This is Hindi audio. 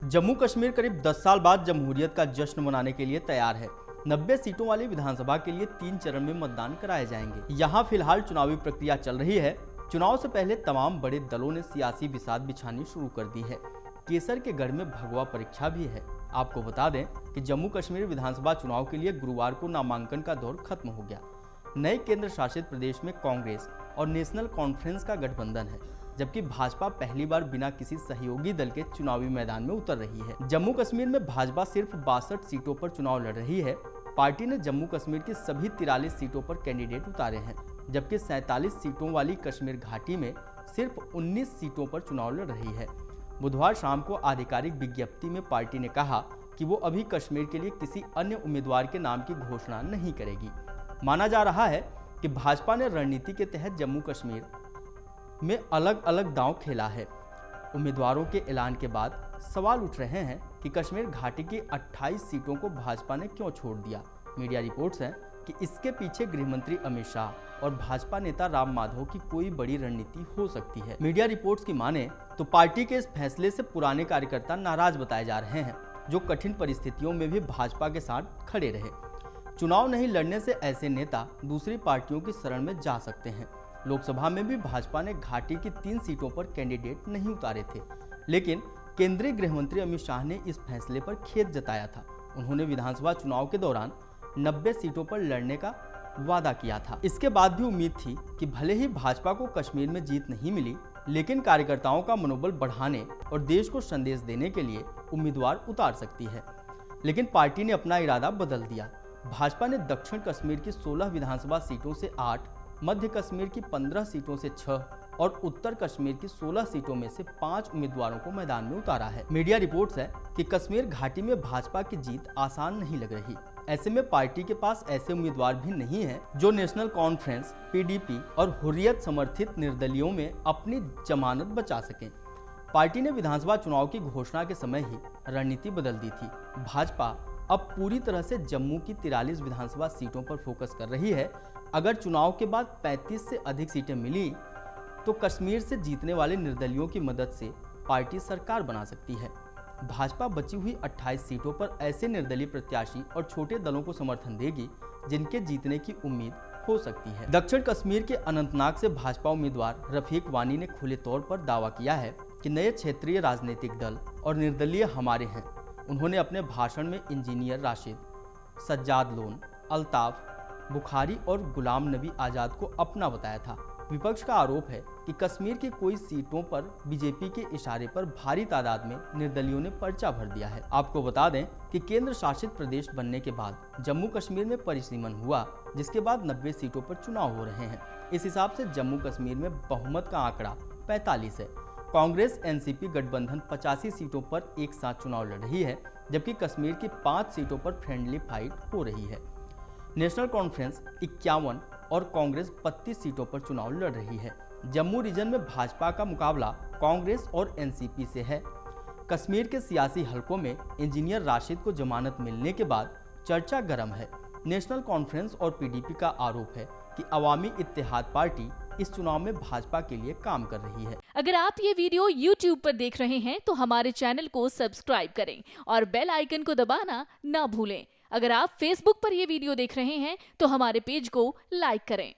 जम्मू कश्मीर करीब 10 साल बाद जमहूरियत का जश्न मनाने के लिए तैयार है। 90 सीटों वाली विधानसभा के लिए 3 चरण में मतदान कराए जाएंगे। यहाँ फिलहाल चुनावी प्रक्रिया चल रही है। चुनाव से पहले तमाम बड़े दलों ने सियासी बिसात बिछानी शुरू कर दी है। केसर के गढ़ में भगवा परीक्षा भी है। आपको बता दें कि जम्मू कश्मीर विधानसभा चुनाव के लिए गुरुवार को नामांकन का दौर खत्म हो गया। नए केंद्र शासित प्रदेश में कांग्रेस और नेशनल कॉन्फ्रेंस का गठबंधन है, जबकि भाजपा पहली बार बिना किसी सहयोगी दल के चुनावी मैदान में उतर रही है। जम्मू कश्मीर में भाजपा सिर्फ 62 सीटों पर चुनाव लड़ रही है। पार्टी ने जम्मू कश्मीर की सभी 43 सीटों पर कैंडिडेट उतारे हैं, जबकि 47 सीटों वाली कश्मीर घाटी में सिर्फ 19 सीटों पर चुनाव लड़ रही है। बुधवार शाम को आधिकारिक विज्ञप्ति में पार्टी ने कहा कि वो अभी कश्मीर के लिए किसी अन्य उम्मीदवार के नाम की घोषणा नहीं करेगी। माना जा रहा है कि भाजपा ने रणनीति के तहत जम्मू कश्मीर में अलग अलग दांव खेला है। उम्मीदवारों के ऐलान के बाद सवाल उठ रहे हैं कि कश्मीर घाटी की 28 सीटों को भाजपा ने क्यों छोड़ दिया। मीडिया रिपोर्ट्स हैं कि इसके पीछे गृहमंत्री अमित शाह और भाजपा नेता राम माधव की कोई बड़ी रणनीति हो सकती है। मीडिया रिपोर्ट्स की माने तो पार्टी के इस फैसले से पुराने कार्यकर्ता नाराज बताए जा रहे हैं, जो कठिन परिस्थितियों में भी भाजपा के साथ खड़े रहे। चुनाव नहीं लड़ने से ऐसे नेता दूसरी पार्टियों की शरण में जा सकते हैं। लोकसभा में भी भाजपा ने घाटी की 3 सीटों पर कैंडिडेट नहीं उतारे थे, लेकिन केंद्रीय गृहमंत्री अमित शाह ने इस फैसले पर खेद जताया था। उन्होंने विधानसभा चुनाव के दौरान 90 सीटों पर लड़ने का वादा किया था। इसके बाद भी उम्मीद थी कि भले ही भाजपा को कश्मीर में जीत नहीं मिली, लेकिन कार्यकर्ताओं का मनोबल बढ़ाने और देश को संदेश देने के लिए उम्मीदवार उतार सकती है। लेकिन पार्टी ने अपना इरादा बदल दिया। भाजपा ने दक्षिण कश्मीर की 16 विधानसभा सीटों से 8, मध्य कश्मीर की 15 सीटों से 6 और उत्तर कश्मीर की 16 सीटों में से 5 उम्मीदवारों को मैदान में उतारा है। मीडिया रिपोर्ट्स है कि कश्मीर घाटी में भाजपा की जीत आसान नहीं लग रही। ऐसे में पार्टी के पास ऐसे उम्मीदवार भी नहीं है जो नेशनल कॉन्फ्रेंस, पीडीपी और हुर्रियत समर्थित निर्दलियों में अपनी जमानत बचा सकें। पार्टी ने विधानसभा चुनाव की घोषणा के समय ही रणनीति बदल दी थी। भाजपा अब पूरी तरह से जम्मू की 43 विधानसभा सीटों पर फोकस कर रही है। अगर चुनाव के बाद 35 से अधिक सीटें मिली तो कश्मीर से जीतने वाले निर्दलियों की मदद से पार्टी सरकार बना सकती है। भाजपा बची हुई 28 सीटों पर ऐसे निर्दलीय प्रत्याशी और छोटे दलों को समर्थन देगी जिनके जीतने की उम्मीद हो सकती है। दक्षिण कश्मीर के अनंतनाग से भाजपा उम्मीदवार रफीक वानी ने खुले तौर पर दावा किया है कि नए क्षेत्रीय राजनीतिक दल और निर्दलीय हमारे हैं। उन्होंने अपने भाषण में इंजीनियर राशिद, सज्जाद लोन, अल्ताफ बुखारी और गुलाम नबी आज़ाद को अपना बताया था। विपक्ष का आरोप है कि कश्मीर की कोई सीटों पर बीजेपी के इशारे पर भारी तादाद में निर्दलियों ने पर्चा भर दिया है। आपको बता दें कि केंद्र शासित प्रदेश बनने के बाद जम्मू कश्मीर में परिसीमन हुआ, जिसके बाद 90 सीटों पर चुनाव हो रहे हैं। इस हिसाब से जम्मू कश्मीर में बहुमत का आंकड़ा 45 है। कांग्रेस एनसीपी गठबंधन 85 सीटों पर एक साथ चुनाव लड़ रही है, जबकि कश्मीर की 5 सीटों पर फ्रेंडली फाइट हो रही है। नेशनल कॉन्फ्रेंस 51 और कांग्रेस 32 सीटों पर चुनाव लड़ रही है। जम्मू रीजन में भाजपा का मुकाबला कांग्रेस और एनसीपी से है। कश्मीर के सियासी हलकों में इंजीनियर राशिद को जमानत मिलने के बाद चर्चा गर्म है। नेशनल कॉन्फ्रेंस और पीडीपी का आरोप है कि अवामी इत्तेहाद पार्टी इस चुनाव में भाजपा के लिए काम कर रही है। अगर आप ये वीडियो YouTube पर देख रहे हैं तो हमारे चैनल को सब्सक्राइब करें और बेल आइकन को दबाना ना भूलें। अगर आप Facebook पर ये वीडियो देख रहे हैं तो हमारे पेज को लाइक करें।